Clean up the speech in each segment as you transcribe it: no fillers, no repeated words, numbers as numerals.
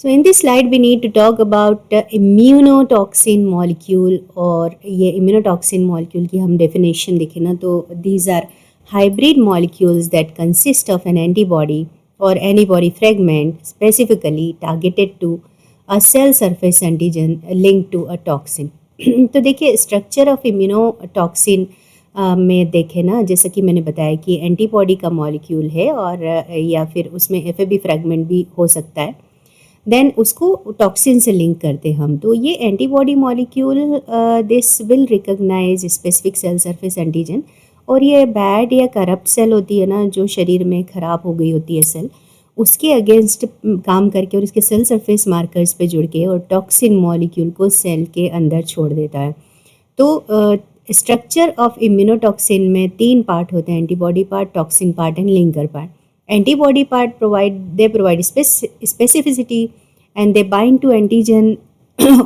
So in this slide we need to talk about immunotoxin molecule और ये immunotoxin molecule की हम definition देखें ना तो these are hybrid molecules that consist of an antibody or antibody fragment specifically targeted to a cell surface antigen linked to a toxin. तो देखिए structure of immunotoxin में देखें ना, जैसा कि मैंने बताया कि एंटीबॉडी का मॉलिक्यूल है और या फिर उसमें एफएबी फ्रैगमेंट भी हो सकता है, देन उसको टॉक्सिन से लिंक करते हैं हम. तो ये antibody molecule this will recognise specific cell surface antigen, और ये बैड या करप्ट सेल होती है ना, जो शरीर में ख़राब हो गई होती है सेल, उसके अगेंस्ट काम करके और इसके सेल सरफेस मार्कर्स पे जुड़ के और टॉक्सिन मॉलिक्यूल को सेल के अंदर छोड़ देता है. तो स्ट्रक्चर ऑफ इम्यूनोटॉक्सिन में 3 पार्ट होते हैं: antibody part, toxin part and linker part. Antibody part provide specificity and they bind to antigen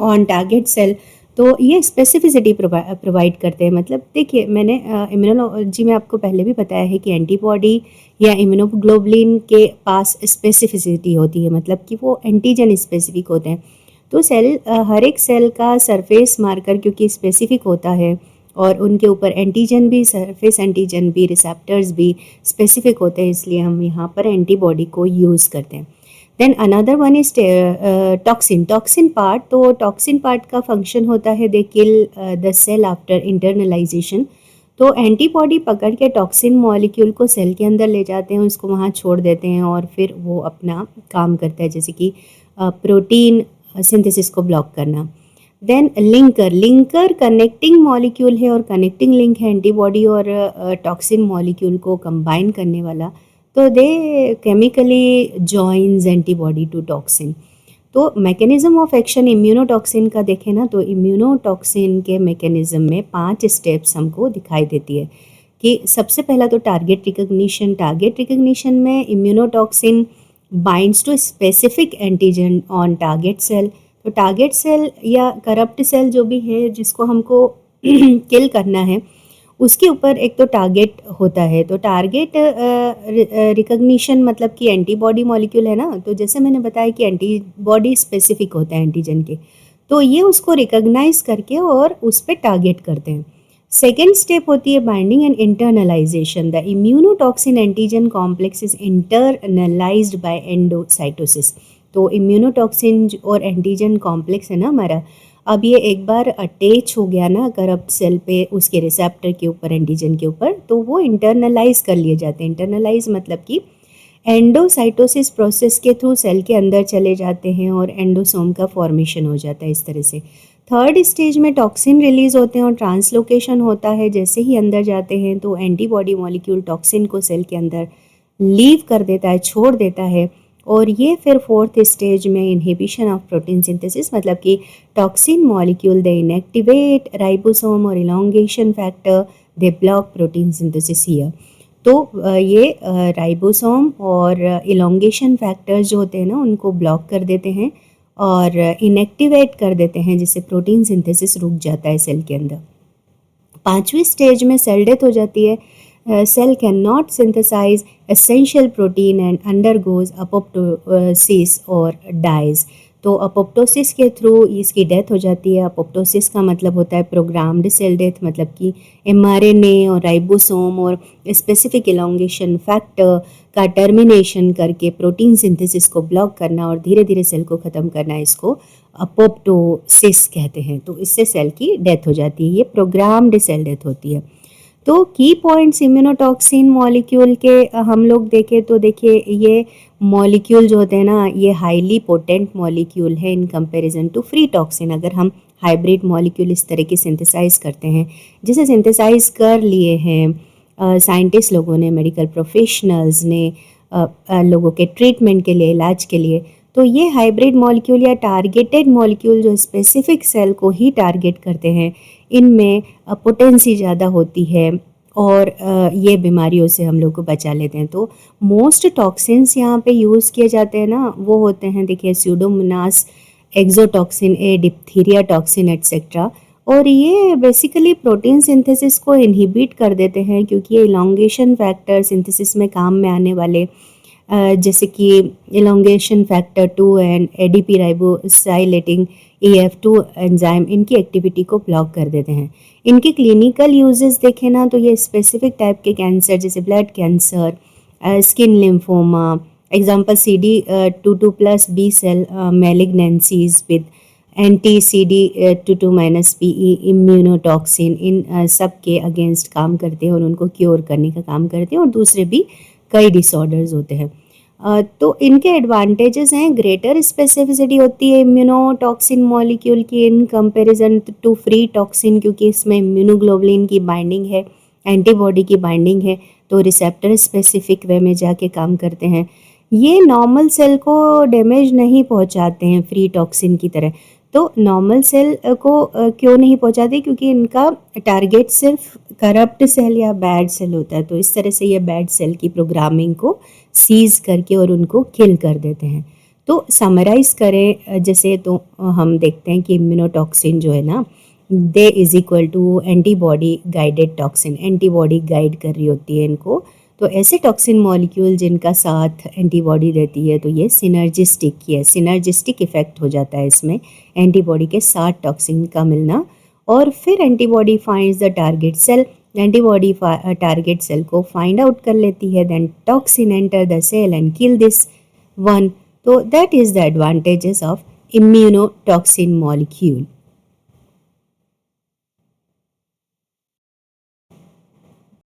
on target cell. तो ये स्पेसिफिसिटी प्रोवाइड करते हैं. मतलब देखिए, मैंने इम्यूनोलॉजी में आपको पहले भी बताया है कि एंटीबॉडी या इम्यूनोग्लोबुलिन के पास स्पेसिफिसिटी होती है, मतलब कि वो एंटीजन स्पेसिफिक होते हैं. तो सेल हर एक सेल का सरफेस मार्कर क्योंकि स्पेसिफिक होता है और उनके ऊपर एंटीजन भी, सरफेस एंटीजन भी, रिसेप्टर्स भी स्पेसिफिक होते हैं, इसलिए हम यहाँ पर एंटीबॉडी को यूज़ करते हैं. Then another one is toxin part. तो टॉक्सिन पार्ट का फंक्शन होता है they kill the cell after internalization. तो एंटीबॉडी पकड़ के टॉक्सिन मॉलिक्यूल को सेल के अंदर ले जाते हैं, उसको वहाँ छोड़ देते हैं और फिर वो अपना काम करता है, जैसे कि प्रोटीन सिंथेसिस को ब्लॉक करना. देन लिंकर कनेक्टिंग मॉलिक्यूल है और कनेक्टिंग लिंक है एंटीबॉडी और टॉक्सिन मॉलिक्यूल को कंबाइन करने वाला. तो they chemically joins antibody to toxin. तो मैकेनिज्म ऑफ एक्शन इम्यूनोटॉक्सिन का देखें ना, तो इम्यूनोटॉक्सिन के मैकेनिज्म में 5 स्टेप्स हमको दिखाई देती है. कि सबसे पहला तो टारगेट रिकग्निशन. टारगेट रिकग्निशन में immunotoxin binds to specific antigen on target cell. तो टारगेट सेल या करप्ट सेल जो भी है जिसको हमको किल करना है, उसके ऊपर एक तो टारगेट होता है. तो टारगेट रिकग्निशन मतलब कि एंटीबॉडी मॉलिक्यूल है ना, तो जैसे मैंने बताया कि एंटीबॉडी स्पेसिफिक होता है एंटीजन के, तो ये उसको रिकग्नाइज करके और उस पर टारगेट करते हैं. सेकेंड स्टेप होती है binding and internalization. The immunotoxin antigen complex is internalized by endocytosis. तो इम्यूनोटॉक्सिन और एंटीजन कॉम्प्लेक्स है ना हमारा, अब ये एक बार अटैच हो गया ना करप्ट सेल पे, उसके रिसेप्टर के ऊपर, एंटीजन के ऊपर, तो वो इंटरनलाइज कर लिए जाते हैं. इंटरनलाइज मतलब कि एंडोसाइटोसिस प्रोसेस के थ्रू सेल के अंदर चले जाते हैं और एंडोसोम का फॉर्मेशन हो जाता है इस तरह से. थर्ड स्टेज में टॉक्सिन रिलीज होते हैं और ट्रांसलोकेशन होता है. जैसे ही अंदर जाते हैं तो एंटीबॉडी मॉलिक्यूल टॉक्सिन को सेल के अंदर लीव कर देता है, छोड़ देता है. और ये फिर फोर्थ स्टेज में इनहिबिशन ऑफ प्रोटीन सिंथेसिस, मतलब कि toxin molecule they inactivate ribosome और elongation factor, they block protein synthesis here. तो ये राइबोसोम और इलोंगेशन फैक्टर्स जो होते हैं ना, उनको ब्लॉक कर देते हैं और इनएक्टिवेट कर देते हैं, जिससे प्रोटीन सिंथेसिस रुक जाता है सेल के अंदर. 5वीं स्टेज में सेल डेथ हो जाती है. Cell cannot synthesize essential protein and undergoes apoptosis or dies. तो अपोप्टोसिस के थ्रू इसकी डेथ हो जाती है. अपोप्टोसिस का मतलब होता है प्रोग्राम्ड सेल डेथ, मतलब कि mRNA और राइबोसोम और स्पेसिफिक इलोंगेशन फैक्टर का टर्मिनेशन करके प्रोटीन सिंथेसिस को ब्लॉक करना और धीरे धीरे सेल को ख़त्म करना, इसको अपोप्टोसिस कहते हैं. तो इससे सेल की डेथ हो जाती है. ये प्रोग्राम्ड सेल डेथ होती है. तो की पॉइंट्स इम्यूनोटॉक्सिन मॉलिक्यूल के हम लोग देखें तो देखिए, ये मॉलिक्यूल जो होते हैं ना, ये हाईली पोटेंट मॉलिक्यूल है in comparison to free toxin. अगर हम हाइब्रिड मॉलिक्यूल इस तरह की सिंथेसाइज करते हैं, जिसे सिंथेसाइज कर लिए हैं साइंटिस्ट लोगों ने, मेडिकल प्रोफेशनल्स ने, लोगों के ट्रीटमेंट के लिए, इलाज के लिए, तो ये हाइब्रिड मॉलिक्यूल या टारगेटेड मॉलिक्यूल जो स्पेसिफिक सेल को ही टारगेट करते हैं, इनमें पोटेंसी ज़्यादा होती है और ये बीमारियों से हम लोग को बचा लेते हैं. तो मोस्ट टॉक्सिन्स यहाँ पे यूज़ किए जाते हैं ना, वो होते हैं देखिए स्यूडोमोनास, एक्सोटॉक्सिन ए, डिप्थीरिया टॉक्सिन एट्सेट्रा. और ये बेसिकली प्रोटीन सिंथेसिस को इनहिबिट कर देते हैं, क्योंकि ये इलोंगेशन फैक्टर सिंथेसिस में काम में आने वाले जैसे कि elongation factor 2 and ADP ribosylating AF2 enzyme इनकी एक्टिविटी को ब्लॉक कर देते हैं। इनके क्लिनिकल यूजेस देखें ना तो ये स्पेसिफिक टाइप के कैंसर जैसे blood cancer, skin lymphoma, example CD22+ B cell malignancies with anti CD22-PE immunotoxin इन सब के अगेंस्ट काम करते हैं और उनको क्योर करने का काम करते हैं, और दूसरे भी कई डिसऑर्डर्स होते हैं। तो इनके एडवांटेजेस हैं, ग्रेटर स्पेसिफिसिटी होती है इम्यूनोटॉक्सिन मॉलिक्यूल की in comparison to free toxin, क्योंकि इसमें इम्यूनोग्लोबुलिन की बाइंडिंग है, एंटीबॉडी की बाइंडिंग है, तो रिसेप्टर स्पेसिफिक वे में जाके काम करते हैं। ये नॉर्मल सेल को डैमेज नहीं पहुंचाते हैं फ्री टॉक्सिन की तरह। तो नॉर्मल सेल को क्यों नहीं पहुंचाते? क्योंकि इनका टारगेट सिर्फ करप्ट सेल या बैड सेल होता है, तो इस तरह से ये बैड सेल की प्रोग्रामिंग को सीज करके और उनको किल कर देते हैं। तो समराइज करें जैसे, तो हम देखते हैं कि इम्यूनोटॉक्सिन जो है ना, they is equal to antibody guided toxin, antibody guide कर रही होती है इनको। तो ऐसे टॉक्सिन मॉलिक्यूल जिनका साथ एंटीबॉडी देती है, तो ये सिनर्जिस्टिक की है, सिनर्जिस्टिक इफेक्ट हो जाता है इसमें एंटीबॉडी के साथ टॉक्सिन का मिलना। और फिर antibody finds the target cell, antibody target cell को फाइंड आउट कर लेती है, then toxin enter the cell and kill this one. तो that is the advantages of immunotoxin molecule.